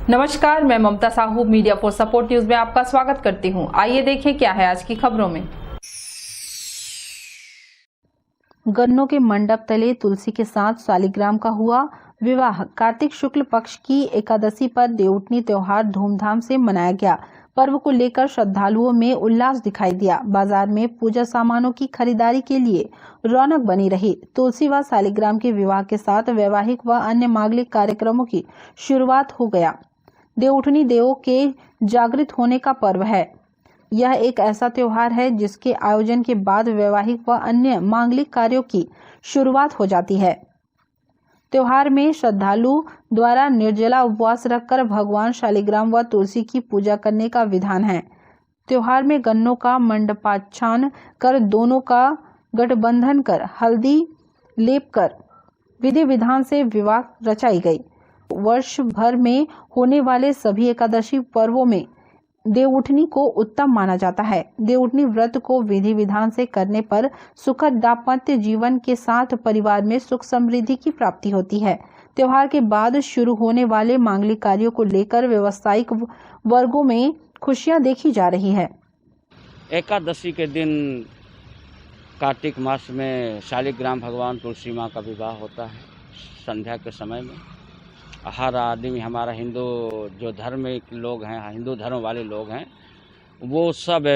नमस्कार, मैं Mamta Sahu media for support news में आपका स्वागत करती हूं। आइए देखें क्या है आज की खबरों में। गन्नों के मंडप तले तुलसी के साथ शालिग्राम का हुआ विवाह। कार्तिक शुक्ल पक्ष की एकादशी पर देवउठनी त्योहार धूमधाम से मनाया गया। पर्व को लेकर श्रद्धालुओं में उल्लास दिखाई दिया। बाजार में पूजा सामानों की खरीदारी के लिए रौनक बनी रही। तुलसी व शालिग्राम के विवाह के साथ वैवाहिक व अन्य मांगलिक कार्यक्रमों की शुरुआत हो गया। देवउठनी देवों के जागृत होने का पर्व है। यह एक ऐसा त्योहार है जिसके आयोजन के बाद वैवाहिक व अन्य मांगलिक कार्यों की शुरुआत हो जाती है। त्योहार में श्रद्धालु द्वारा निर्जला उपवास रखकर भगवान शालिग्राम व तुलसी की पूजा करने का विधान है। त्योहार में गन्नों का मंडपाच्छादन कर दोनों का गठबंधन कर हल्दी लेप कर विधि विधान से विवाह रचाई गई। वर्ष भर में होने वाले सभी एकादशी पर्वों में देवउठनी को उत्तम माना जाता है। देवउठनी व्रत को विधि विधान से करने पर सुखद दाम्पत्य जीवन के साथ परिवार में सुख समृद्धि की प्राप्ति होती है। त्योहार के बाद शुरू होने वाले मांगलिक कार्यों को लेकर व्यावसायिक वर्गों में खुशियां देखी जा रही है। एकादशी के दिन कार्तिक मास में शालिग्राम भगवान तुलसी माँ का विवाह होता है। संध्या के समय में हर आदमी, हमारा हिंदू जो धार्मिक लोग हैं, हिंदू धर्म वाले लोग हैं, वो सब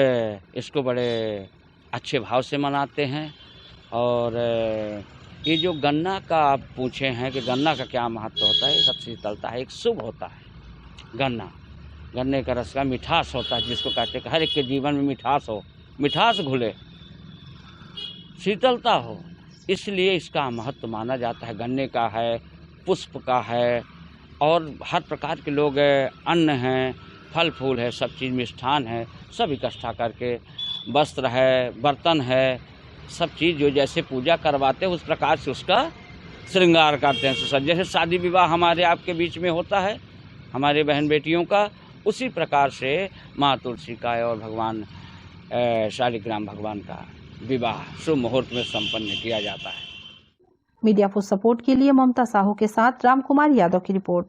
इसको बड़े अच्छे भाव से मनाते हैं। और ये जो गन्ना का आप पूछे हैं कि गन्ना का क्या महत्व होता है, सब शीतलता है, एक शुभ होता है। गन्ने का रस का मिठास होता है, जिसको कहते हैं हर एक के जीवन में मिठास हो, मिठास घुले, शीतलता हो, इसलिए इसका महत्व माना जाता है। गन्ने का है, पुष्प का है, और हर प्रकार के लोग अन्न हैं, फल फूल है, सब चीज़ मिष्ठान है, सब इकट्ठा करके वस्त्र है, बर्तन है, सब चीज़ जो जैसे पूजा करवाते हैं उस प्रकार से उसका श्रृंगार करते हैं। जैसे शादी विवाह हमारे आपके बीच में होता है, हमारे बहन बेटियों का, उसी प्रकार से माँ तुलसी का और भगवान शालिग्राम भगवान का विवाह शुभ मुहूर्त में संपन्न किया जाता है। मीडिया फॉर सपोर्ट के लिए ममता साहू के साथ रामकुमार यादव की रिपोर्ट।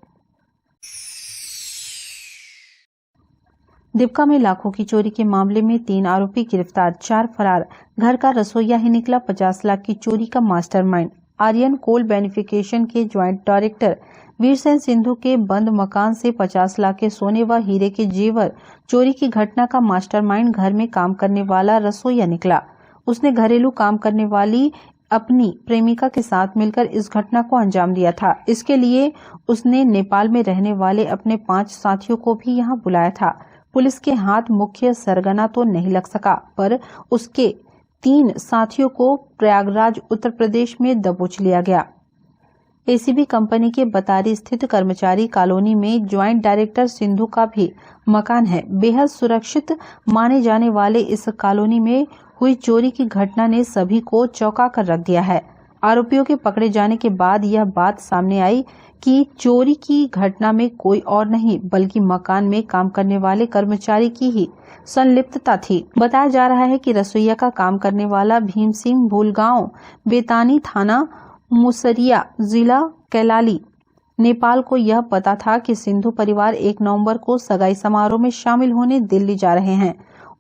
दीपका में लाखों की चोरी के मामले में 3 आरोपी गिरफ्तार, 4 फरार। घर का रसोईया ही निकला 50 लाख की चोरी का मास्टरमाइंड। आर्यन कोल बेनिफिकेशन के ज्वाइंट डायरेक्टर वीरसेन सिंधु के बंद मकान से 50 लाख के सोने व हीरे के जेवर चोरी की घटना का मास्टरमाइंड घर में काम करने वाला रसोईया निकला। उसने घरेलू काम करने वाली अपनी प्रेमिका के साथ मिलकर इस घटना को अंजाम दिया था। इसके लिए उसने नेपाल में रहने वाले अपने 5 साथियों को भी यहां बुलाया था। पुलिस के हाथ मुख्य सरगना तो नहीं लग सका, पर उसके 3 साथियों को प्रयागराज उत्तर प्रदेश में दबोच लिया गया। एसीबी कंपनी के बतारी स्थित कर्मचारी कॉलोनी में ज्वाइंट डायरेक्टर सिंधु का भी मकान है। बेहद सुरक्षित माने जाने वाले इस कॉलोनी में हुई चोरी की घटना ने सभी को चौंका कर रख दिया है। आरोपियों के पकड़े जाने के बाद यह बात सामने आई कि चोरी की घटना में कोई और नहीं बल्कि मकान में काम करने वाले कर्मचारी की ही संलिप्तता थी। बताया जा रहा है कि रसोईया का काम करने वाला भीम सिंह भूलगांव, बेतानी थाना, मुसरिया, जिला कैलाली, नेपाल को यह पता था कि सिंधु परिवार 1 नवंबर को सगाई समारोह में शामिल होने दिल्ली जा रहे हैं।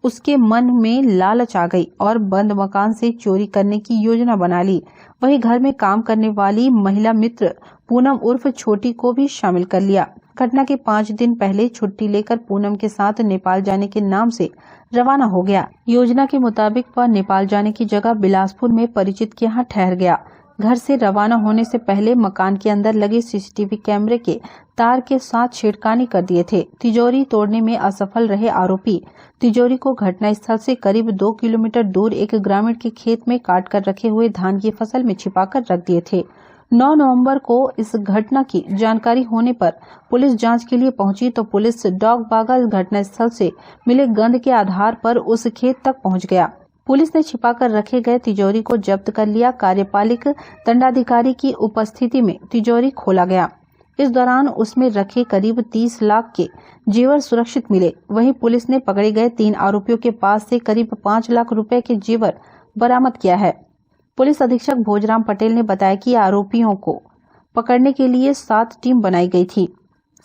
उसके मन में लालच आ गई और बंद मकान से चोरी करने की योजना बना ली। वहीं घर में काम करने वाली महिला मित्र पूनम उर्फ छोटी को भी शामिल कर लिया। घटना के 5 दिन पहले छुट्टी लेकर पूनम के साथ नेपाल जाने के नाम से रवाना हो गया। योजना के मुताबिक वह नेपाल जाने की जगह बिलासपुर में परिचित के यहाँ ठहर गया। घर से रवाना होने से पहले मकान के अंदर लगे सीसीटीवी कैमरे के तार के साथ छेड़खानी कर दिए थे। तिजोरी तोड़ने में असफल रहे आरोपी तिजोरी को घटनास्थल से करीब 2 किलोमीटर दूर एक ग्रामीण के खेत में काट कर रखे हुए धान की फसल में छिपाकर रख दिए थे। 9 नवंबर को इस घटना की जानकारी होने पर पुलिस जांच के लिए पहुंची तो पुलिस डॉग बागा घटनास्थल से मिले गंध के आधार पर उस खेत तक पहुंच गया। पुलिस ने छिपाकर रखे गए तिजोरी को जब्त कर लिया। कार्यपालिक दंडाधिकारी की उपस्थिति में तिजोरी खोला गया। इस दौरान उसमें रखे करीब 30 लाख के जेवर सुरक्षित मिले। वहीं पुलिस ने पकड़े गए 3 आरोपियों के पास से करीब 5 लाख रुपए के जेवर बरामद किया है। पुलिस अधीक्षक भोजराम पटेल ने बताया कि आरोपियों को पकड़ने के लिए 7 टीम बनाई गई थी।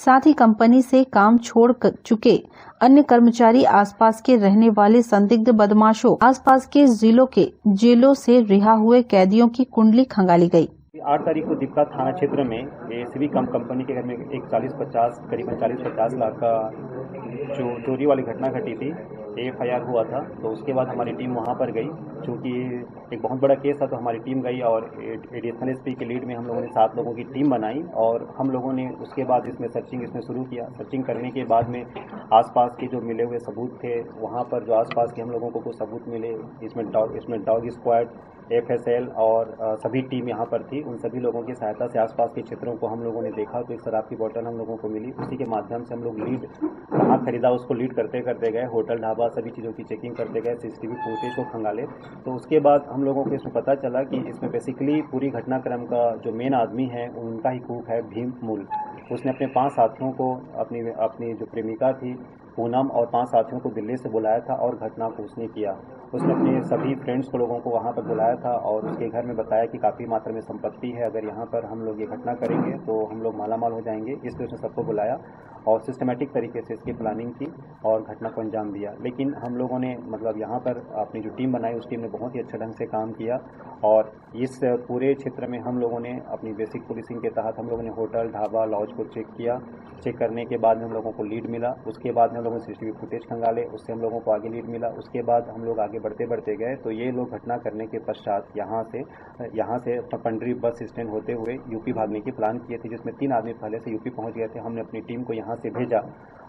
साथ ही कंपनी से काम छोड़ चुके अन्य कर्मचारी आसपास के रहने वाले संदिग्ध बदमाशों आसपास के जिलों के जेलों से रिहा हुए कैदियों की कुंडली खंगाली गई। 8 तारीख को दीपका थाना क्षेत्र में एसीबी कंपनी के घर में एक करीबन 40-50 लाख का जो चोरी वाली घटना घटी थी, FIR हुआ था। तो उसके बाद हमारी टीम वहां पर गई। चूँकि एक बहुत बड़ा केस था तो हमारी टीम गई और एडिशनल SP के लीड में हम लोगों ने 7 लोगों की टीम बनाई और हम लोगों ने उसके बाद इसमें शुरू किया। सर्चिंग करने के बाद में आसपास के जो मिले हुए सबूत थे, वहां पर जो आसपास के हम लोगों को कुछ सबूत मिले, इसमें डॉग स्क्वाड, FSL और सभी टीम यहाँ पर थी। उन सभी लोगों की सहायता से आसपास के क्षेत्रों को हम लोगों ने देखा तो एक शराब की बोतल हम लोगों को मिली। उसी के माध्यम से हम लोग लीड कहाँ खरीदा उसको लीड करते गए, होटल ढाबा सभी चीज़ों की चेकिंग करते गए, CCTV फुटेज को खंगाले। तो उसके बाद हम लोगों को इसमें पता चला कि इसमें बेसिकली पूरी घटनाक्रम का जो मेन आदमी है उनका ही कूक है भीम मूल। उसने अपने 5 साथियों को, अपनी जो प्रेमिका थी पूनम और 5 साथियों को दिल्ली से बुलाया था और घटना को उसने किया। उसने अपने सभी फ्रेंड्स को लोगों को वहाँ पर बुलाया था और उसके घर में बताया कि काफ़ी मात्रा में संपत्ति है, अगर यहाँ पर हम लोग ये घटना करेंगे तो हम लोग मालामाल हो जाएंगे। इसलिए उसने सबको बुलाया और सिस्टमेटिक तरीके से इसकी प्लानिंग की और घटना को अंजाम दिया। लेकिन हम लोगों ने यहाँ पर अपनी जो टीम बनाई उस टीम ने बहुत ही अच्छा ढंग से काम किया और इस पूरे क्षेत्र में हम लोगों ने अपनी बेसिक पुलिसिंग के तहत हम लोगों ने होटल ढाबा लॉज को चेक किया। चेक करने के बाद में हम लोगों को लीड मिला। उसके बाद में हम लोगों ने CCTV फुटेज खंगाले, उससे हम लोगों को आगे लीड मिला। उसके बाद हम लोग आगे बढ़ते गए तो ये लोग घटना करने के पश्चात यहाँ से पंडरी बस स्टैंड होते हुए यूपी भागने की प्लान किए थे, जिसमें 3 आदमी पहले से यूपी पहुँच गए थे। हमने अपनी टीम को यहाँ से भेजा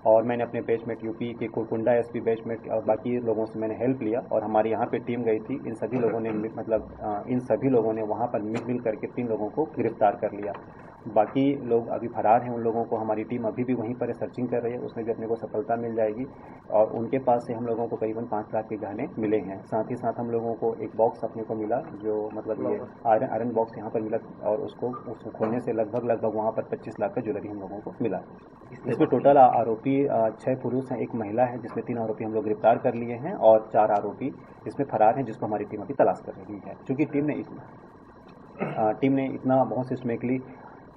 और मैंने अपने बैचमेट यूपी के कुरकुंडा SP बैचमेट और बाकी लोगों से मैंने हेल्प लिया और हमारी यहाँ पे टीम गई थी। इन सभी लोगों ने वहाँ पर मिल करके 3 लोगों को गिरफ्तार कर लिया। बाकी लोग अभी फरार हैं। उन लोगों को हमारी टीम अभी भी वहीं पर सर्चिंग कर रही है, उसमें भी अपने को सफलता मिल जाएगी और उनके पास से हम लोगों को करीबन 5 लाख के गहने मिले हैं। साथ ही साथ हम लोगों को एक बॉक्स अपने को मिला, जो ये आयरन बॉक्स यहाँ पर मिला और उसको खोलने से लगभग वहाँ पर 25 लाख का ज्वेलरी हम लोगों को मिला। इसमें टोटल आरोपी 6 पुरुष हैं, 1 महिला है, जिसमें 3 आरोपी हम लोग गिरफ्तार कर लिए हैं और 4 आरोपी इसमें फरार हैं, जिसको हमारी टीम अभी तलाश कर रही है। क्योंकि टीम ने इतना बहुत सिस्टमेटिकली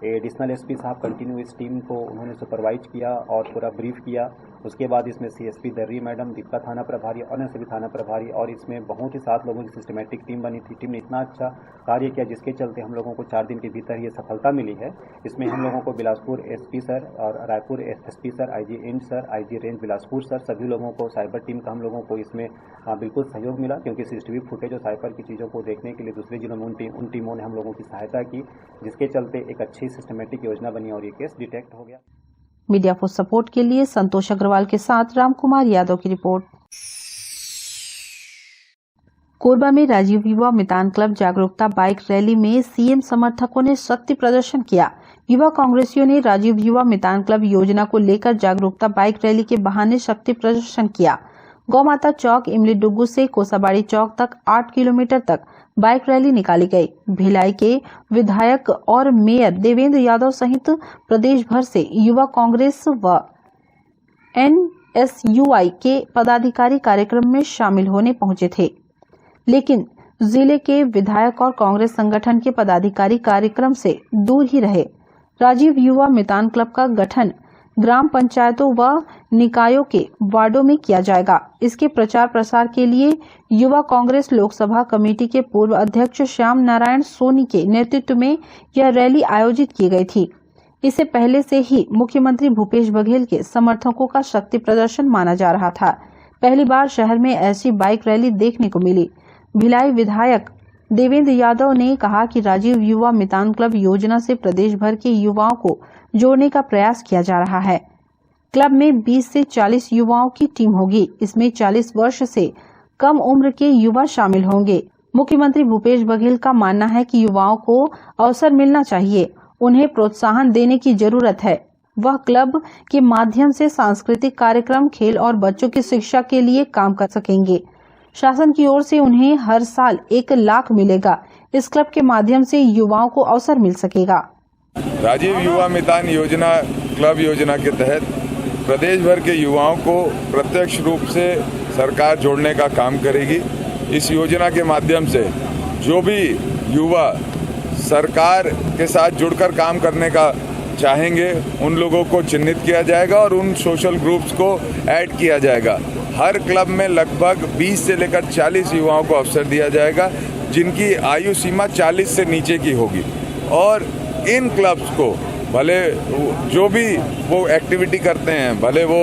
एडिशनल SP साहब कंटिन्यू इस टीम को उन्होंने सुपरवाइज किया और पूरा ब्रीफ किया। उसके बाद इसमें CSP दर्री मैडम, दीपका थाना प्रभारी और अन्य सभी थाना प्रभारी और इसमें बहुत ही 7 लोगों की सिस्टमेटिक टीम बनी थी। टीम ने इतना अच्छा कार्य किया जिसके चलते हम लोगों को 4 दिन के भीतर ये सफलता मिली है। इसमें हम लोगों को बिलासपुर SP सर और रायपुर SP सर, IG इंड sir, IG range Bilaspur sir, सभी लोगों को साइबर टीम का हम लोगों को इसमें बिल्कुल सहयोग मिला, क्योंकि CCTV फुटेज और साइबर की चीज़ों को देखने के लिए दूसरे जिलों में उन टीमों ने हम लोगों की सहायता की, जिसके चलते एक अच्छी सिस्टमेटिक योजना बनी और ये केस डिटेक्ट हो गया। मीडिया फॉर सपोर्ट के लिए संतोष अग्रवाल के साथ रामकुमार यादव की रिपोर्ट। कोरबा में राजीव युवा मितान क्लब जागरूकता बाइक रैली में CM समर्थकों ने शक्ति प्रदर्शन किया। युवा कांग्रेसियों ने राजीव युवा मितान क्लब योजना को लेकर जागरूकता बाइक रैली के बहाने शक्ति प्रदर्शन किया। गौ माता चौक इमली डुग्गू से कोसाबाड़ी चौक तक 8 किलोमीटर तक बाइक रैली निकाली गई। भिलाई के विधायक और मेयर देवेंद्र यादव सहित प्रदेश भर से युवा कांग्रेस व NSUI के पदाधिकारी कार्यक्रम में शामिल होने पहुंचे थे, लेकिन जिले के विधायक और कांग्रेस संगठन के पदाधिकारी कार्यक्रम से दूर ही रहे। राजीव युवा मितान क्लब का गठन ग्राम पंचायतों व निकायों के वार्डों में किया जाएगा। इसके प्रचार प्रसार के लिए युवा कांग्रेस लोकसभा कमेटी के पूर्व अध्यक्ष श्याम नारायण सोनी के नेतृत्व में यह रैली आयोजित की गई थी। इसे पहले से ही मुख्यमंत्री भूपेश बघेल के समर्थकों का शक्ति प्रदर्शन माना जा रहा था। पहली बार शहर में ऐसी बाइक रैली देखने को मिली। भिलाई विधायक देवेंद्र यादव ने कहा कि राजीव युवा मितान क्लब योजना से प्रदेश भर के युवाओं को जोड़ने का प्रयास किया जा रहा है। क्लब में 20 से 40 युवाओं की टीम होगी। इसमें 40 वर्ष से कम उम्र के युवा शामिल होंगे। मुख्यमंत्री भूपेश बघेल का मानना है कि युवाओं को अवसर मिलना चाहिए, उन्हें प्रोत्साहन देने की जरूरत है। वह क्लब के माध्यम से सांस्कृतिक कार्यक्रम, खेल और बच्चों की शिक्षा के लिए काम कर सकेंगे। शासन की ओर से उन्हें हर साल 1 लाख मिलेगा। इस क्लब के माध्यम से युवाओं को अवसर मिल सकेगा। राजीव युवा मितान योजना क्लब योजना के तहत प्रदेश भर के युवाओं को प्रत्यक्ष रूप से सरकार जोड़ने का काम करेगी। इस योजना के माध्यम से जो भी युवा सरकार के साथ जुड़कर काम करने का चाहेंगे उन लोगों को चिन्हित किया जाएगा और उन सोशल ग्रुप्स को ऐड किया जाएगा। हर क्लब में लगभग 20 से लेकर 40 युवाओं को अवसर दिया जाएगा जिनकी आयु सीमा 40 से नीचे की होगी। और इन क्लब्स को भले जो भी वो एक्टिविटी करते हैं, भले वो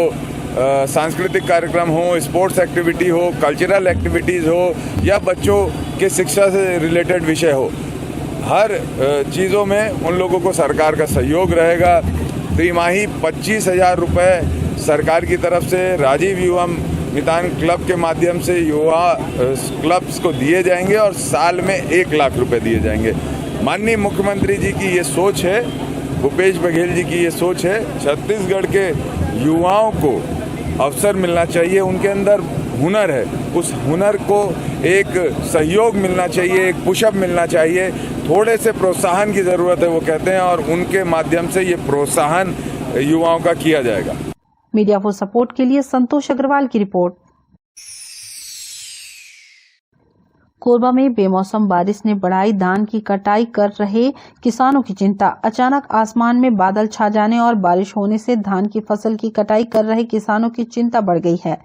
सांस्कृतिक कार्यक्रम हो, स्पोर्ट्स एक्टिविटी हो, कल्चरल एक्टिविटीज़ हो या बच्चों के शिक्षा से रिलेटेड विषय हो, हर चीज़ों में उन लोगों को सरकार का सहयोग रहेगा। तिमाही 25,000 रुपये सरकार की तरफ से राजीव युवा मितान क्लब के माध्यम से युवा क्लब्स को दिए जाएंगे और साल में 1 लाख रुपए दिए जाएंगे। माननीय मुख्यमंत्री जी की ये सोच है, भूपेश बघेल जी की ये सोच है। छत्तीसगढ़ के युवाओं को अवसर मिलना चाहिए, उनके अंदर हुनर है, उस हुनर को एक सहयोग मिलना चाहिए, एक पुशअप मिलना चाहिए, थोड़े से प्रोत्साहन की ज़रूरत है वो कहते हैं, और उनके माध्यम से ये प्रोत्साहन युवाओं का किया जाएगा। मीडिया फॉर सपोर्ट के लिए संतोष अग्रवाल की रिपोर्ट। कोरबा में बेमौसम बारिश ने बढ़ाई धान की कटाई कर रहे किसानों की चिंता। अचानक आसमान में बादल छा जाने और बारिश होने से धान की फसल की कटाई कर रहे किसानों की चिंता बढ़ गई है।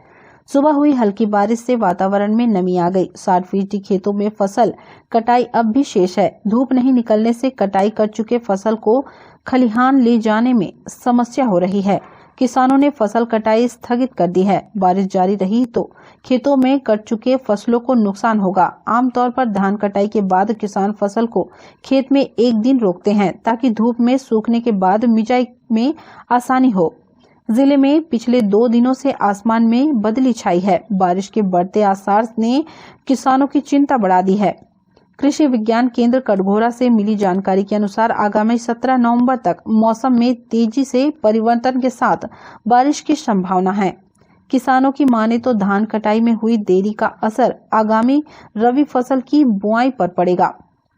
सुबह हुई हल्की बारिश से वातावरण में नमी आ गई। 60% खेतों में फसल कटाई अब भी शेष है। धूप नहीं निकलने से कटाई कर चुके फसल को खलिहान ले जाने में समस्या हो रही है। किसानों ने फसल कटाई स्थगित कर दी है। बारिश जारी रही तो खेतों में कट चुके फसलों को नुकसान होगा। आमतौर पर धान कटाई के बाद किसान फसल को खेत में 1 दिन रोकते हैं ताकि धूप में सूखने के बाद मिजाई में आसानी हो। जिले में पिछले 2 दिनों से आसमान में बदली छाई है। बारिश के बढ़ते आसार ने किसानों की चिंता बढ़ा दी है। कृषि विज्ञान केंद्र कटघोरा से मिली जानकारी के अनुसार आगामी 17 नवंबर तक मौसम में तेजी से परिवर्तन के साथ बारिश की संभावना है। किसानों की माने तो धान कटाई में हुई देरी का असर आगामी रबी फसल की बुआई पर पड़ेगा।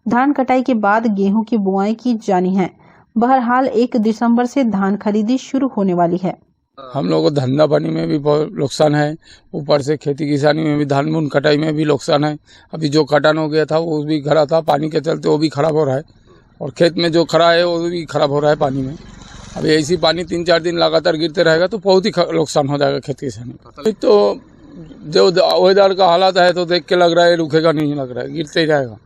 धान कटाई के बाद गेहूं की बुआई की जानी है। बहरहाल 1 दिसंबर से धान खरीदी शुरू होने वाली है। हम लोगों को धंधा पानी में भी बहुत नुकसान है, ऊपर से खेती किसानी में भी, धान मून कटाई में भी नुकसान है। अभी जो कटान हो गया था वो भी खड़ा था, पानी के चलते वो भी खराब हो रहा है, और खेत में जो खड़ा है वो भी खराब हो रहा है पानी में। अभी ऐसी पानी 3-4 दिन लगातार गिरते रहेगा तो बहुत ही नुकसान हो जाएगा खेती किसानी। तो जो वेदर का हालात है तो देख के लग रहा है रुकेगा नहीं, लग रहा है गिरते ही रहेगा।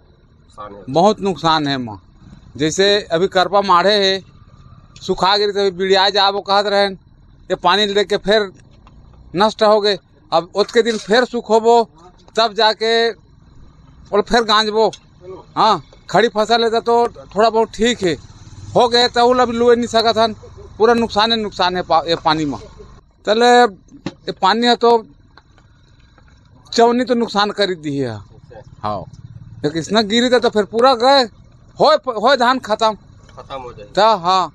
बहुत नुकसान है माँ, जैसे अभी करपा माढ़े है, सुखा गिर तो बिड़िया जाबो कहत रहे, ये पानी लेके फिर नष्ट हो गए। अब उसके दिन फिर सूख होबो तब जाके और फिर गांजबो। हाँ, खड़ी फसल है तो थोड़ा बहुत ठीक है, हो गए तो अभी लुए नहीं सकत हन, पूरा नुकसान है ये पानी में। चले ये पानी है तो चवनी तो नुकसान कर दी है। हाँ, लेकिन इसना गिरी तो फिर पूरा गए हो धान खत्म हो जाए। हाँ,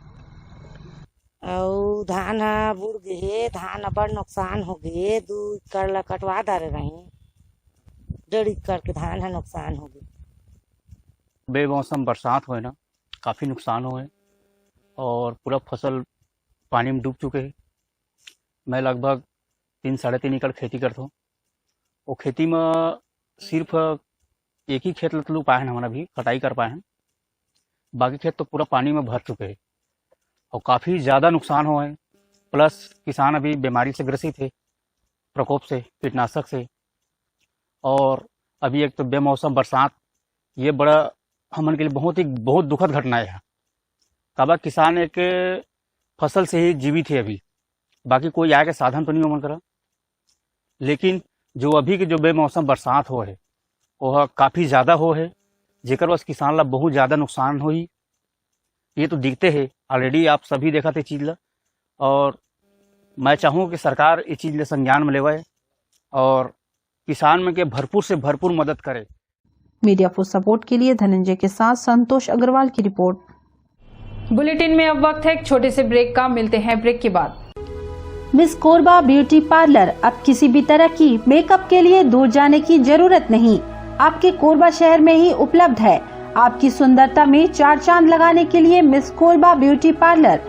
और धान बुड़ गए, धान बड़ नुकसान हो गए। 2 एकड़ ला कटवा डाले रही, 1.5 एकड़ के धान है नुकसान हो गए। बेमौसम बरसात हुए ना, काफ़ी नुकसान हुए और पूरा फसल पानी में डूब चुके हैं। मैं लगभग 3-3.5 एकड़ खेती करता हूँ। वो खेती में सिर्फ एक ही खेत लतलू पाए हैं, हमारा भी कटाई कर पाए हैं। बाकी खेत तो पूरा पानी में भर चुके हैं और काफ़ी ज़्यादा नुकसान हुए हैं। प्लस किसान अभी बीमारी से ग्रसित है, प्रकोप से, कीटनाशक से। और अभी एक तो बेमौसम बरसात, ये बड़ा हमन के लिए बहुत दुखद घटना है। काबा किसान एक फसल से ही जीवित है अभी, बाकी कोई आए के साधन तो नहीं हो मन करा। लेकिन जो अभी के जो बेमौसम बरसात हो है वह काफ़ी ज़्यादा हो है, जेकर बस किसान ला बहुत ज़्यादा नुकसान हो ही। ये तो दिखते है, ऑलरेडी आप सभी देखा थे चीज़ ला, और मैं चाहूँ कि सरकार इस चीज़ ले संज्ञान में लेवे और किसान में के भरपूर से भरपूर मदद करे। मीडिया फॉर सपोर्ट के लिए धनंजय के साथ संतोष अग्रवाल की रिपोर्ट। बुलेटिन में अब वक्त है एक छोटे से ब्रेक का, मिलते हैं ब्रेक के बाद। मिस कोरबा ब्यूटी पार्लर, अब किसी भी तरह की मेकअप के लिए दूर जाने की जरूरत नहीं, आपके कोरबा शहर में ही उपलब्ध है। आपकी सुंदरता में 4 चांद लगाने के लिए मिस कोरबा ब्यूटी पार्लर।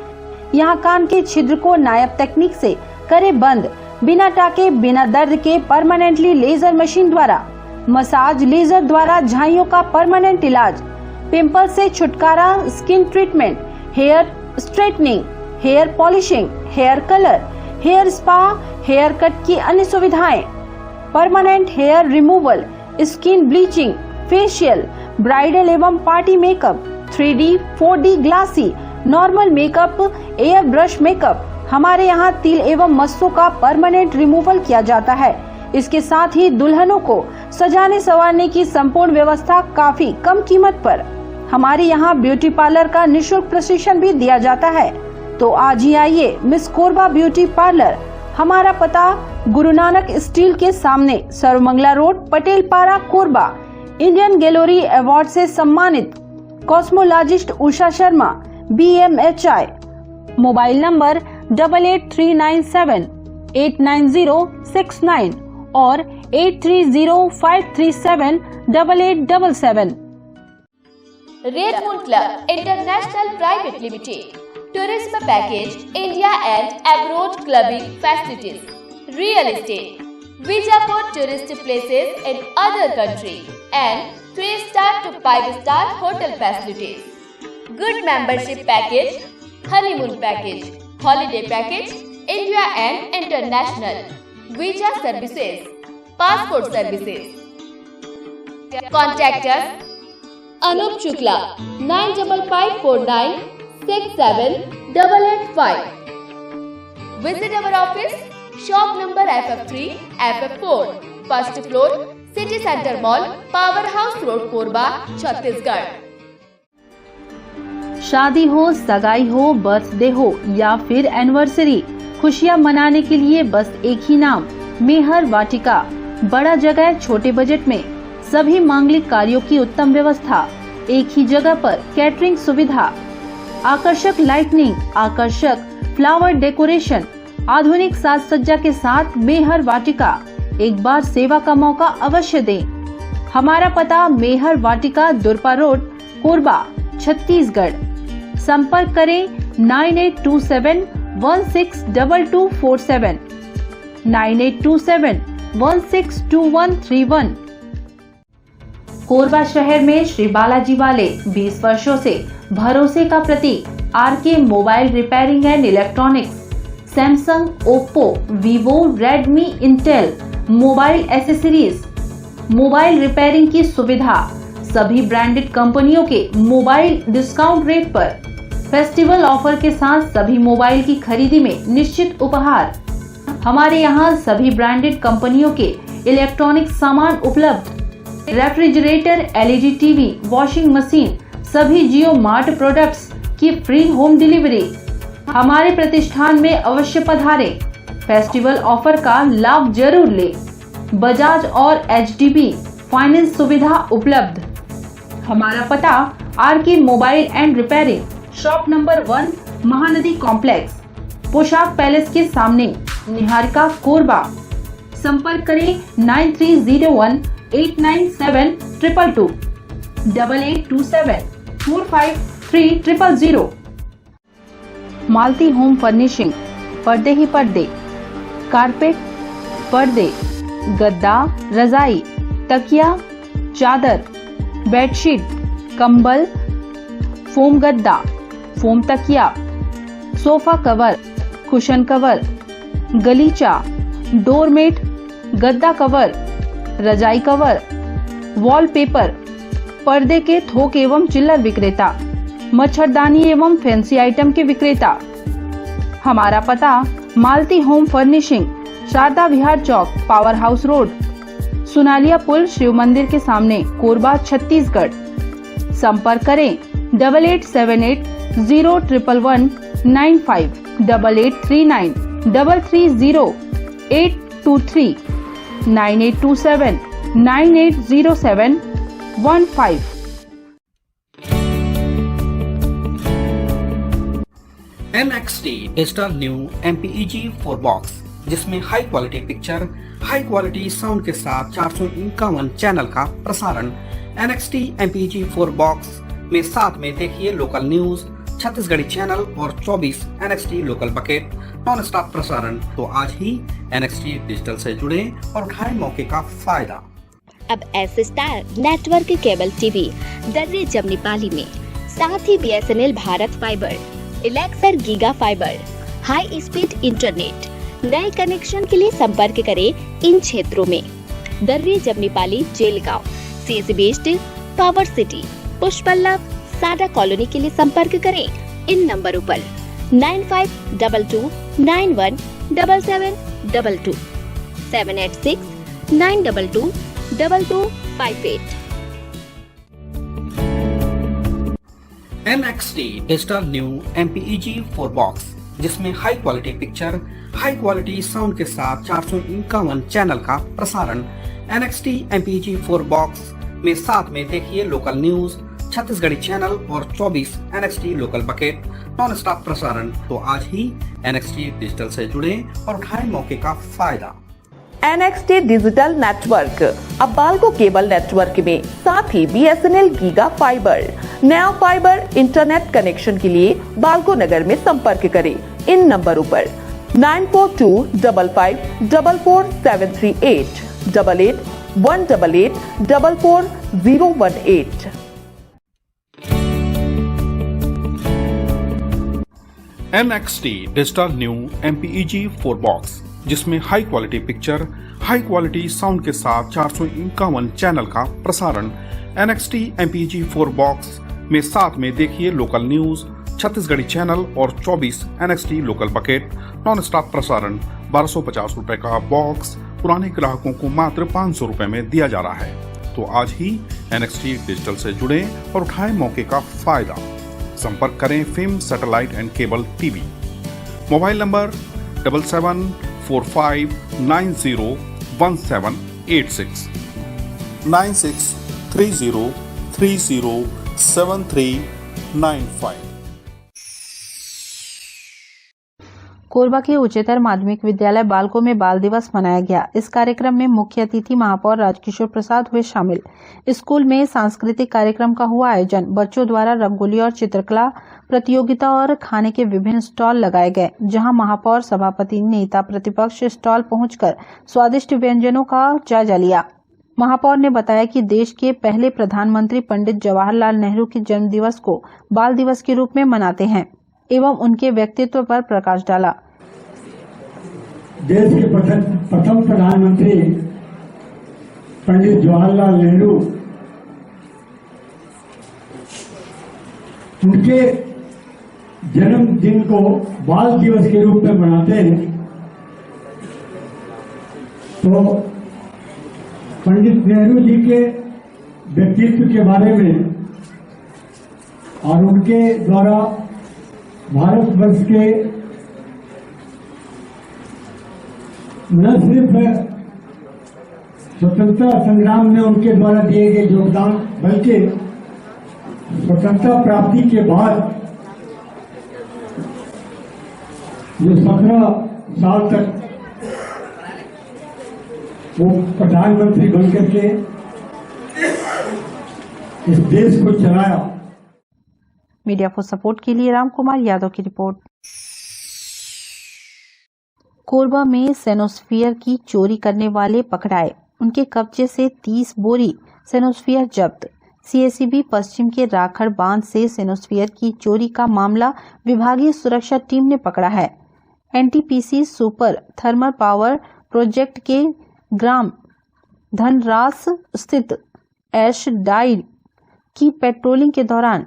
यहाँ कान के छिद्र को नायाब तकनीक से करे बंद, बिना टाके बिना दर्द के परमानेंटली लेजर मशीन द्वारा, मसाज लेजर द्वारा झाइयों का परमानेंट इलाज, पिंपल से छुटकारा, skin treatment, hair straightening, hair polishing, hair colour, hair spa, hair cut की अन्य सुविधाएं, permanent hair removal, skin bleaching, facial, bridal एवं party makeup, 3D, 4D glassy, normal makeup, air brush makeup. हमारे यहाँ तिल एवं मस्सों का परमानेंट रिमूवल किया जाता है। इसके साथ ही दुल्हनों को सजाने संवारने की संपूर्ण व्यवस्था काफी कम कीमत पर। हमारे यहाँ ब्यूटी पार्लर का निःशुल्क प्रशिक्षण भी दिया जाता है। तो आज ही आइए मिस कोरबा ब्यूटी पार्लर। हमारा पता गुरु नानक स्टील के सामने, सर्वमंगला रोड, पटेल पारा, कोरबा। इंडियन गैलरी अवार्ड से सम्मानित cosmologist Usha Sharma, BMHI। Mobile number 8839789069 और 8305378877। Red moon club international private limited, tourism package, India and abroad clubbing facilities, real estate, visa for tourist places in other country and 3-star to 5-star hotel facilities, good membership package, honeymoon package, holiday package, India and international, visa services, passport services. Contact us Anup Shukla 9554967885. Visit our office, shop number FF3, FF4, first floor, City Center Mall, Powerhouse Road, Korba, Chhattisgarh. शादी हो, सगाई हो, birthday हो या फिर anniversary, खुशियां मनाने के लिए बस एक ही नाम, मेहर वाटिका। बड़ा जगह, छोटे बजट में सभी मांगलिक कार्यों की उत्तम व्यवस्था, एक ही जगह पर कैटरिंग सुविधा, आकर्षक लाइटनिंग, आकर्षक फ्लावर डेकोरेशन, आधुनिक साज सज्जा के साथ मेहर वाटिका। एक बार सेवा का मौका अवश्य दें। हमारा पता मेहर वाटिका, दुरपा रोड, कोरबा, छत्तीसगढ़। संपर्क करें 9827162247, 9827162131। कोरबा शहर में श्री बालाजी वाले 20 वर्षों से भरोसे का प्रतीक RK mobile repairing and electronics, Samsung, Oppo, Vivo, Redmi, Intel mobile accessories, mobile repairing की सुविधा, सभी ब्रांडेड कंपनियों के मोबाइल डिस्काउंट रेट पर, फेस्टिवल ऑफर के साथ सभी मोबाइल की खरीदी में निश्चित उपहार। हमारे यहाँ सभी ब्रांडेड कंपनियों के इलेक्ट्रॉनिक सामान उपलब्ध, refrigerator, LED TV, washing machine, सभी जियो मार्ट प्रोडक्ट्स की फ्री होम डिलीवरी। हमारे प्रतिष्ठान में अवश्य पधारें। फेस्टिवल ऑफर का लाभ जरूर ले। बजाज और HDB फाइनेंस सुविधा उपलब्ध। हमारा पता RK mobile and repairing, shop number 1, Mahanadi complex, Poshak palace के सामने, निहारिका, कोरबा। संपर्क करें 9301897222, 8827453000। मालती होम फर्निशिंग, पर्दे ही पर्दे, कारपेट, पर्दे, गद्दा, रजाई, तकिया, चादर, बेडशीट, कंबल, फोम गद्दा, फोम तकिया, सोफा कवर, कुशन कवर, गलीचा, डोरमेट, गद्दा कवर, रजाई कवर, वॉलपेपर, पर्दे के थोक एवं चिल्लर विक्रेता, मच्छरदानी एवं फैंसी आइटम के विक्रेता। हमारा पता मालती होम फर्निशिंग, शारदा विहार चौक, पावर हाउस रोड, सुनालिया पुल, शिव मंदिर के सामने, कोरबा, छत्तीसगढ़। संपर्क करें 8878011195, 8839330823, 9827980715। NXT digital new MPEG 4 box, जिसमें high quality picture, high quality sound के साथ 451 चैनल का प्रसारण। NXT MPEG 4 बॉक्स में साथ में देखिए लोकल न्यूज, छत्तीसगढ़ी चैनल और 24 NXT local bucket non stop प्रसारण। तो आज ही NXT डिजिटल से जुड़े और उठाएं मौके का फायदा। अब S star network cable TV Darri Jamnipali में, साथ ही BSNL भारत फाइबर, इलेक्सर giga fiber, high speed internet. नए कनेक्शन के लिए संपर्क करें इन क्षेत्रों में: Darri, Jamnipali, Jelgaon, CSC based, power city, Pushpallav, Sada colony के लिए संपर्क करें इन नंबरों पर 9522917722, 786-922-2258। NXT digital new MPEG 4 box, जिसमें high quality picture, high quality sound के साथ 451 चैनल का प्रसारण। NXT MPEG 4 बॉक्स में साथ में देखिए लोकल न्यूज, छत्तीसगढ़ी चैनल और 24 NXT local bucket non stop प्रसारण। तो आज ही NXT डिजिटल से जुड़े और उठाएं मौके का फायदा। NXT डिजिटल नेटवर्क अब बाल्को केबल नेटवर्क में साथ ही BSNL गीगा फाइबर। नया फाइबर इंटरनेट कनेक्शन के लिए बाल्को नगर में संपर्क करें इन नंबरों पर 9425544738, 8818844018। NXT digital new MPEG 4 box, जिसमें high quality picture, high quality sound के साथ 451 चैनल का प्रसारण। NXT MPEG 4 बॉक्स में साथ में देखिए लोकल न्यूज, छत्तीसगढ़ी चैनल और 24 NXT local bucket non stop प्रसारण। 1250 रुपए का बॉक्स पुराने ग्राहकों को मात्र 500 रुपए में दिया जा रहा है। तो आज ही NXT डिजिटल से जुड़े और उठाएं मौके का फायदा। संपर्क करें film satellite and cable TV. Mobile number 7745901786, 9630307395। Korba के उच्चतर माध्यमिक विद्यालय बालको में बाल दिवस मनाया गया। इस कार्यक्रम में मुख्य अतिथि महापौर राजकिशोर प्रसाद हुए शामिल। स्कूल में सांस्कृतिक कार्यक्रम का हुआ आयोजन। बच्चों द्वारा रंगोली और चित्रकला प्रतियोगिता और खाने के विभिन्न स्टॉल लगाए गए, जहां महापौर, सभापति, नेता प्रतिपक्ष स्टॉल पहुंचकर स्वादिष्ट व्यंजनों का जायजा लिया। महापौर ने बताया कि देश के पहले प्रधानमंत्री पंडित जवाहरलाल नेहरू के जन्म दिवस को बाल दिवस के रूप में मनाते हैं एवं उनके व्यक्तित्व पर प्रकाश डाला। देश के प्रथम प्रधानमंत्री पंडित जवाहरलाल नेहरू, उनके जन्मदिन को बाल दिवस के रूप में मनाते हैं। तो पंडित नेहरू जी के व्यक्तित्व के बारे में और उनके द्वारा भारतवर्ष के न सिर्फ स्वतंत्रता संग्राम में उनके द्वारा दिए गए योगदान, बल्कि स्वतंत्रता प्राप्ति के बाद जो 17 साल तक वो प्रधानमंत्री बनकर के इस देश को चलाया। मीडिया को सपोर्ट के लिए राम कुमार यादव की रिपोर्ट। कोरबा में सेनोस्फियर की चोरी करने वाले पकड़ाए, उनके कब्जे से 30 बोरी सेनोस्फियर जब्त। सीएसीबी पश्चिम के राखड़ बांध से सेनोस्फियर की चोरी का मामला विभागीय सुरक्षा टीम ने पकड़ा है। NTPC super thermal power project के ग्राम धनरास स्थित एश डाइल की पेट्रोलिंग के दौरान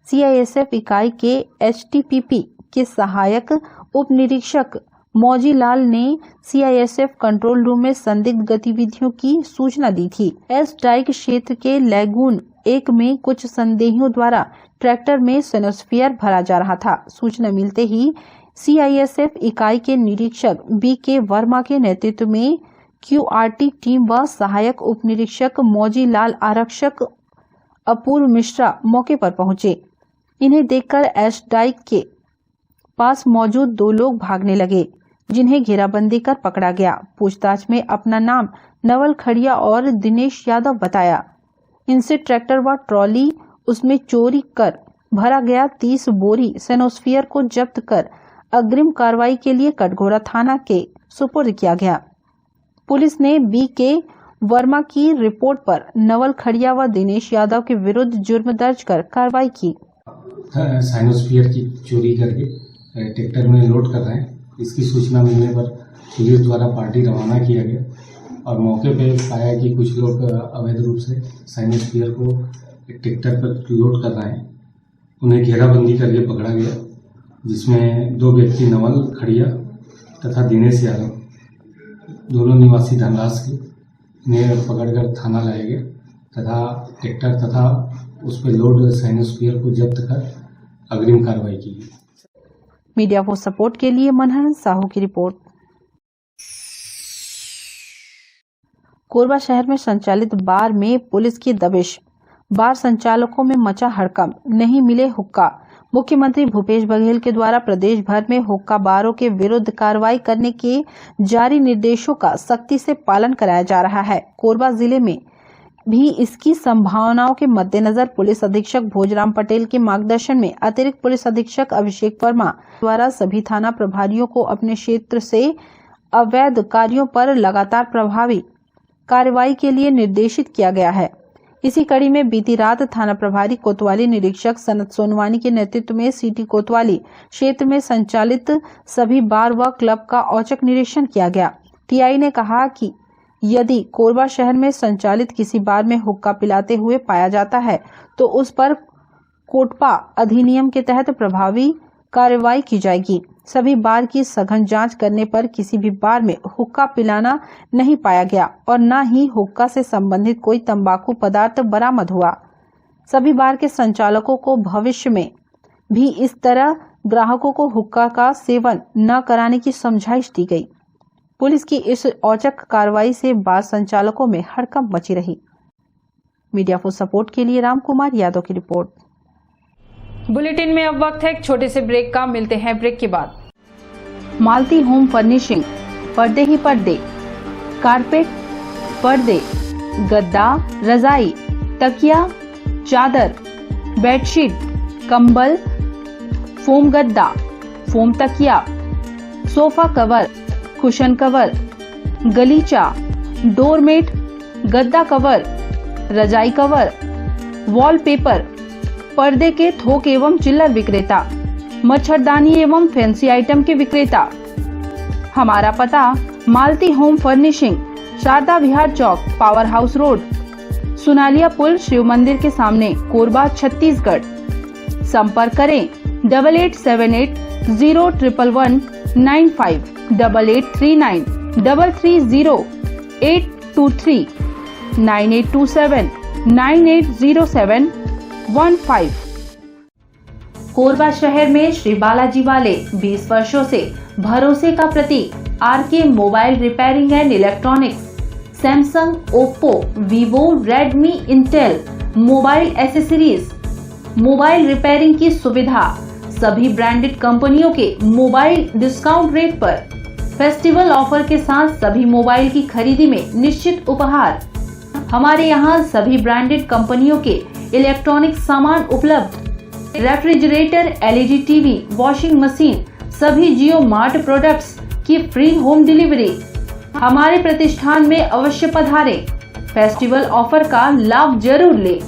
सीआईएसएफ इकाई के एचटीपीपी के सहायक उप निरीक्षक मौजी लाल ने सीआईएसएफ कंट्रोल रूम में संदिग्ध गतिविधियों की सूचना दी थी। एस डाइक क्षेत्र के लैगून 1 में कुछ संदेहियों द्वारा ट्रैक्टर में सेनोस्फियर भरा जा रहा था। सूचना मिलते ही सीआईएसएफ इकाई के निरीक्षक बीके वर्मा के नेतृत्व में क्यूआरटी टीम व सहायक उप निरीक्षक मौजी लाल आरक्षक अपूर्व मिश्रा मौके पर पहुंचे। इन्हें देखकर एस डाइक के पास मौजूद 2 लोग भागने लगे, जिन्हें घेराबंदी कर पकड़ा गया। पूछताछ में अपना नाम नवल खड़िया और दिनेश यादव बताया। इनसे ट्रैक्टर व ट्रॉली उसमें चोरी कर भरा गया 30 बोरी सेनोस्फियर को जब्त कर अग्रिम कार्रवाई के लिए कटघोरा थाना के सुपुर्द किया गया। पुलिस ने बीके वर्मा की रिपोर्ट पर नवल खड़िया व दिनेश यादव के विरुद्ध जुर्म दर्ज कर कार्रवाई की। साइनोस्फीयर की चोरी करके ट्रैक्टर में लोड कर रहे हैं। इसकी सूचना मिलने पर पुलिस द्वारा पार्टी रवाना किया गया और मौके पे पाया कि कुछ लोग अवैध रूप से साइनोस्फीयर को ट्रैक्टर पर लोड कर रहे हैं। उन्हें घेराबंदी करके पकड़ा गया, जिसमें 2 व्यक्ति नवल खड़िया तथा दिनेश यादव दोनों निवासी धनराज के ने पकड़कर थाना लाया गया तथा ट्रैक्टर तथा उस पर लोड साइनोस्फीयर को जब्त कर अग्रिम कार्रवाई की गई। मीडिया को सपोर्ट के लिए मनहर साहू की रिपोर्ट। कोरबा शहर में संचालित बार में पुलिस की दबिश, बार संचालकों में मचा हड़कंप, नहीं मिले हुक्का। मुख्यमंत्री भूपेश बघेल के द्वारा प्रदेश भर में हुक्का बारों के विरुद्ध कार्रवाई करने के जारी निर्देशों का सख्ती से पालन कराया जा रहा है। कोरबा जिले में भी इसकी संभावनाओं के मद्देनजर पुलिस अधीक्षक भोजराम पटेल के मार्गदर्शन में अतिरिक्त पुलिस अधीक्षक अभिषेक वर्मा द्वारा सभी थाना प्रभारियों को अपने क्षेत्र से अवैध कार्यों पर लगातार प्रभावी कार्रवाई के लिए निर्देशित किया गया है। इसी कड़ी में बीती रात थाना प्रभारी कोतवाली निरीक्षक सनत सोनवानी के नेतृत्व में सिटी कोतवाली क्षेत्र में संचालित सभी बार व क्लब का औचक निरीक्षण किया गया। टीआई ने कहा कि यदि कोरबा शहर में संचालित किसी बार में हुक्का पिलाते हुए पाया जाता है तो उस पर कोटपा अधिनियम के तहत प्रभावी कार्रवाई की जाएगी। सभी बार की सघन जांच करने पर किसी भी बार में हुक्का पिलाना नहीं पाया गया और न ही हुक्का से संबंधित कोई तंबाकू पदार्थ बरामद हुआ। सभी बार के संचालकों को भविष्य में भी इस तरह ग्राहकों को हुक्का का सेवन न कराने की समझाइश दी गई। पुलिस की इस औचक कार्रवाई से बार संचालकों में हड़कंप मची रही। मीडिया को सपोर्ट के लिए रामकुमार यादव की रिपोर्ट। बुलेटिन में अब वक्त है एक छोटे से ब्रेक का, मिलते हैं ब्रेक के बाद। मालती होम फर्निशिंग, पर्दे ही पर्दे, कारपेट, पर्दे, गद्दा, रजाई, तकिया, चादर, बेडशीट, कंबल, फोम गद्दा, फोम तकिया, सोफा कवर, कुशन कवर, गलीचा, डोरमेट, गद्दा कवर, रजाई कवर, वॉलपेपर, पर्दे के थोक एवं चिल्लर विक्रेता, मच्छरदानी एवं फैंसी आइटम के विक्रेता। हमारा पता मालती होम फर्निशिंग, शारदा विहार चौक, पावर हाउस रोड, सुनालिया पुल, शिव मंदिर के सामने, कोरबा, छत्तीसगढ़। संपर्क करें 8878011195, 8839330823, 9827980715। कोरबा शहर में श्री बालाजी वाले 20 वर्षों से भरोसे का प्रतीक RK mobile repairing and electronics, Samsung, Oppo, Vivo, Redmi, Intel mobile accessories, mobile repairing की सुविधा, सभी ब्रांडेड कंपनियों के मोबाइल डिस्काउंट रेट पर, फेस्टिवल ऑफर के साथ सभी मोबाइल की खरीदी में निश्चित उपहार। हमारे यहाँ सभी ब्रांडेड कंपनियों के इलेक्ट्रॉनिक सामान उपलब्ध, refrigerator, LED TV, washing machine, सभी जियो मार्ट प्रोडक्ट्स की फ्री होम डिलीवरी। हमारे प्रतिष्ठान में अवश्य पधारें। फेस्टिवल ऑफर का लाभ जरूर लें।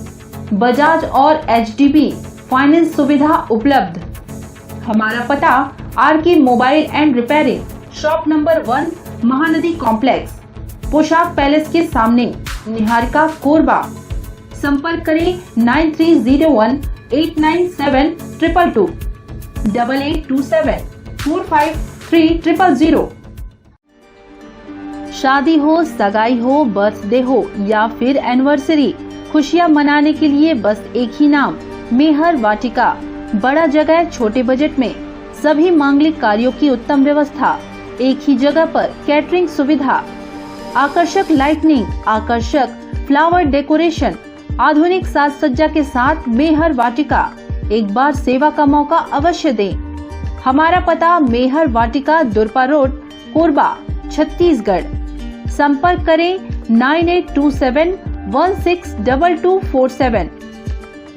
बजाज और एचडीबी फाइनेंस सुविधा उपलब्ध। हमारा पता RK mobile and repairing, shop number 1, Mahanadi complex, Poshak palace के सामने, निहारिका, कोरबा। संपर्क करें 9301897222, 8827453000। शादी हो, सगाई हो, बर्थडे हो या फिर एनिवर्सरी, खुशियां मनाने के लिए बस एक ही नाम, मेहर वाटिका। बड़ा जगह, छोटे बजट में सभी मांगलिक कार्यों की उत्तम व्यवस्था, एक ही जगह पर कैटरिंग सुविधा, आकर्षक लाइटनिंग, आकर्षक फ्लावर डेकोरेशन, आधुनिक साज सज्जा के साथ मेहर वाटिका। एक बार सेवा का मौका अवश्य दें। हमारा पता मेहर वाटिका, दुरपा रोड, कोरबा, छत्तीसगढ़। संपर्क करें 9827162247,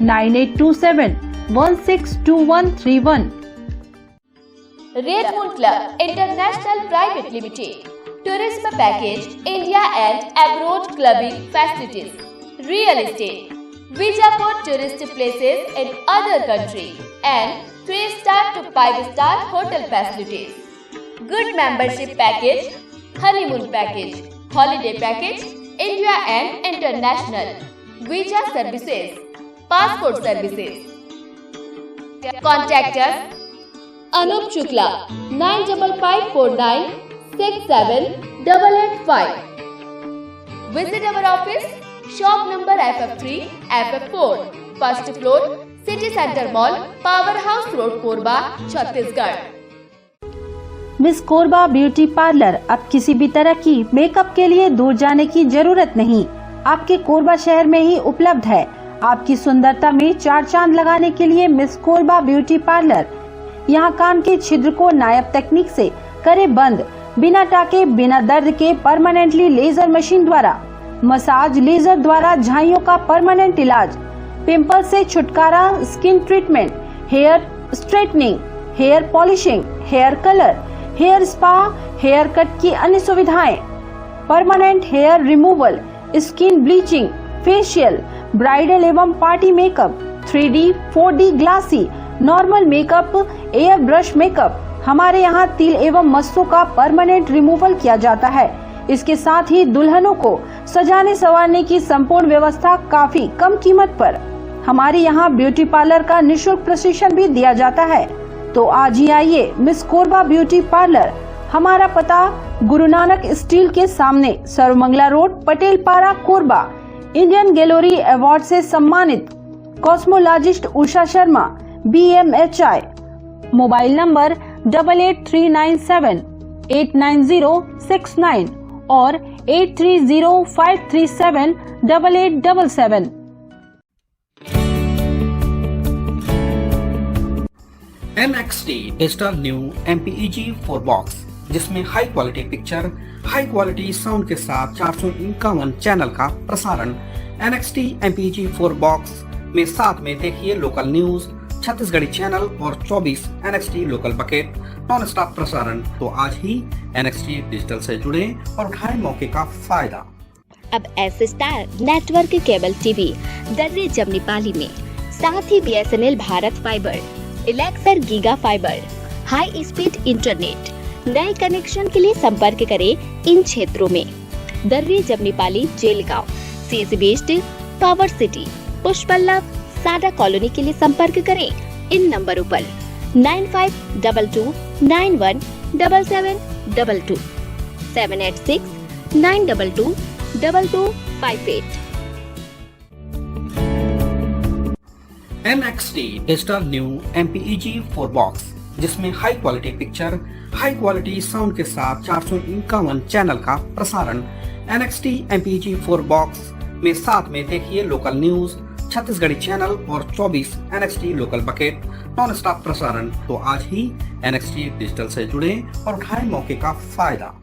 9827162131। Red moon club international private limited, tourism package, India and abroad clubbing facilities, real estate, visa for tourist places in other country. and 3-star to 5-star hotel facilities. Good membership package, honeymoon package, holiday package, India and international, visa services, passport services. Contact us Anup Shukla 9554967885. Visit our office, shop number FF3, FF4, first floor, City Center Mall, Powerhouse Road, Korba, Chhattisgarh. Miss Korba beauty parlour अब किसी भी तरह की makeup के लिए दूर जाने की जरूरत नहीं, आपके कोरबा शहर में ही उपलब्ध है। आपकी सुंदरता में 4 चांद लगाने के लिए मिस कोरबा ब्यूटी पार्लर यहाँ कान के छिद्र को नायाब तकनीक से करे बंद, बिना टाके बिना दर्द के परमानेंटली लेजर मशीन द्वारा, मसाज लेजर द्वारा झाइयों का परमानेंट इलाज, पिंपल से छुटकारा, skin treatment, hair straightening, hair polishing, hair colour, hair spa, hair cut की अन्य सुविधाएं, permanent hair removal, skin bleaching, facial, bridal एवं party makeup, 3D, 4D glassy, normal makeup, air brush makeup. हमारे यहाँ तिल एवं मस्सों का परमानेंट रिमूवल किया जाता है। इसके साथ ही दुल्हनों को सजाने संवारने की संपूर्ण व्यवस्था काफी कम कीमत पर। हमारे यहाँ ब्यूटी पार्लर का निःशुल्क प्रशिक्षण भी दिया जाता है। तो आज ही आइए मिस कोरबा ब्यूटी पार्लर। हमारा पता गुरु नानक स्टील के सामने, सर्वमंगला रोड, पटेल पारा, कोरबा। इंडियन गैलरी अवार्ड से सम्मानित cosmologist Usha Sharma, BMHI। Mobile number 8839789069 और 8305378877। NXT digital new MPEG 4 box, जिसमें high quality picture, high quality sound के साथ 451 चैनल का प्रसारण। NXT MPEG 4 बॉक्स में साथ में देखिए लोकल न्यूज, छत्तीसगढ़ी चैनल और 24 NXT local bucket non stop प्रसारण। तो आज ही NXT डिजिटल से जुड़े और उठाएं मौके का फायदा। अब S star network cable TV Darri Jamnipali में, साथ ही BSNL भारत फाइबर, इलेक्सर giga fiber, high speed internet. नए कनेक्शन के लिए संपर्क करें इन क्षेत्रों में दर्रे जमनी पाली, जेलगांव, CS based, power city, Pushpallav, Sada colony के लिए संपर्क करें इन नंबरों पर 9522917722, 786-922-2258। NXT digital new MPEG 4 box, जिसमें high quality picture, high quality sound के साथ 451 चैनल का प्रसारण। NXT MPEG 4 बॉक्स में साथ में देखिए लोकल न्यूज, छत्तीसगढ़ी चैनल और 24 NXT local bucket non stop प्रसारण। तो आज ही NXT डिजिटल से जुड़े और उठाएं मौके का फायदा।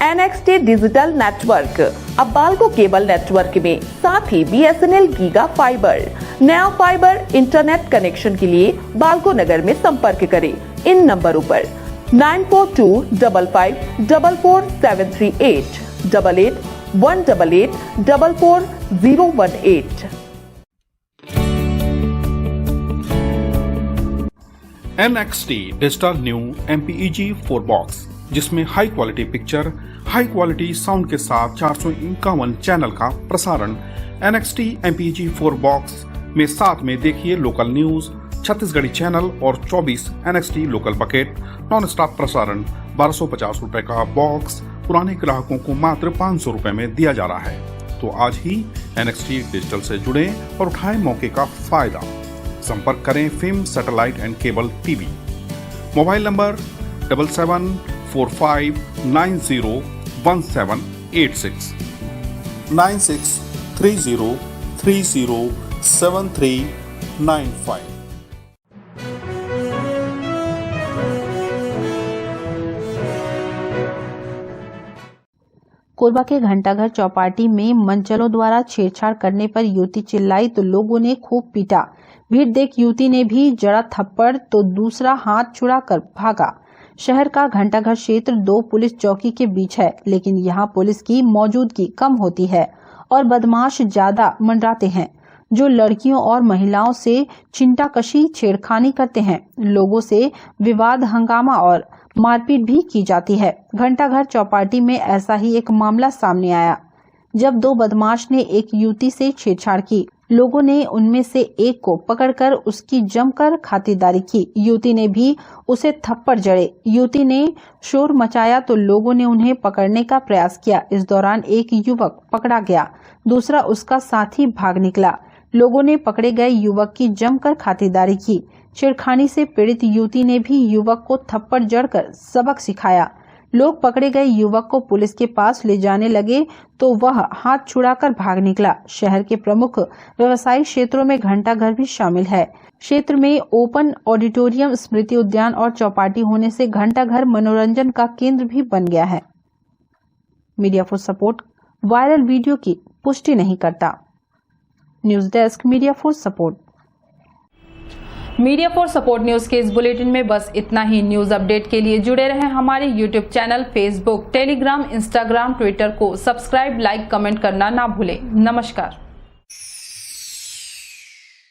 NXT डिजिटल नेटवर्क अब बाल्को केबल नेटवर्क में, साथ ही BSNL गीगा फाइबर। नया फाइबर इंटरनेट कनेक्शन के लिए बाल्को नगर में संपर्क करें इन नंबरों पर 9425544738, 8818844018। NXT digital new MPEG 4 box, जिसमें high quality picture, high quality sound के साथ 451 चैनल का प्रसारण। NXT MPEG 4 बॉक्स में साथ में देखिए लोकल न्यूज, छत्तीसगढ़ी चैनल और 24 NXT local bucket non stop प्रसारण। 1250 रुपए का बॉक्स पुराने ग्राहकों को मात्र 500 रुपए में दिया जा रहा है। तो आज ही NXT डिजिटल से जुड़े और उठाएं मौके का फायदा। संपर्क करें film satellite and cable TV. Mobile number 7745901786, 9630307395। Korba के घंटाघर चौपाटी में मनचलों द्वारा छेड़छाड़ करने पर युवती चिल्लाई तो लोगों ने खूब पीटा। भीड़ देख युवती ने भी जड़ा थप्पड़ तो दूसरा हाथ छुड़ाकर भागा। शहर का घंटाघर क्षेत्र 2 पुलिस चौकी के बीच है, लेकिन यहाँ पुलिस की मौजूदगी कम होती है और बदमाश ज्यादा मंडराते हैं। जो लड़कियों और महिलाओं से चिंटाकशी, छेड़खानी करते हैं। लोगों से विवाद, हंगामा और मारपीट भी की जाती है। घंटाघर चौपाटी में ऐसा ही एक मामला सामने आया, जब दो बदमाश ने एक युवती से छेड़छाड़ की। लोगों ने उनमें से एक को पकड़कर उसकी जमकर खातिरदारी की। युवती ने भी उसे थप्पड़ जड़े। युवती ने शोर मचाया तो लोगों ने उन्हें पकड़ने का प्रयास किया। इस दौरान एक युवक पकड़ा गया, दूसरा उसका साथी भाग निकला। लोगों ने पकड़े गए युवक की जमकर खातिरदारी की। छेड़खानी से पीड़ित युवती ने भी युवक को थप्पड़ जड़कर सबक सिखाया। लोग पकड़े गए युवक को पुलिस के पास ले जाने लगे तो वह हाथ छुड़ाकर भाग निकला। शहर के प्रमुख व्यवसायिक क्षेत्रों में घंटाघर भी शामिल है। क्षेत्र में ओपन ऑडिटोरियम, स्मृति उद्यान और चौपाटी होने से घंटाघर मनोरंजन का केंद्र भी बन गया है। Media for support viral video की पुष्टि नहीं करता। News desk, media for support. Media for support news के इस बुलेटिन में बस इतना ही। न्यूज अपडेट के लिए जुड़े रहें हमारे YouTube channel, Facebook, Telegram, Instagram, Twitter को सब्सक्राइब, लाइक, कमेंट करना ना भूलें। नमस्कार।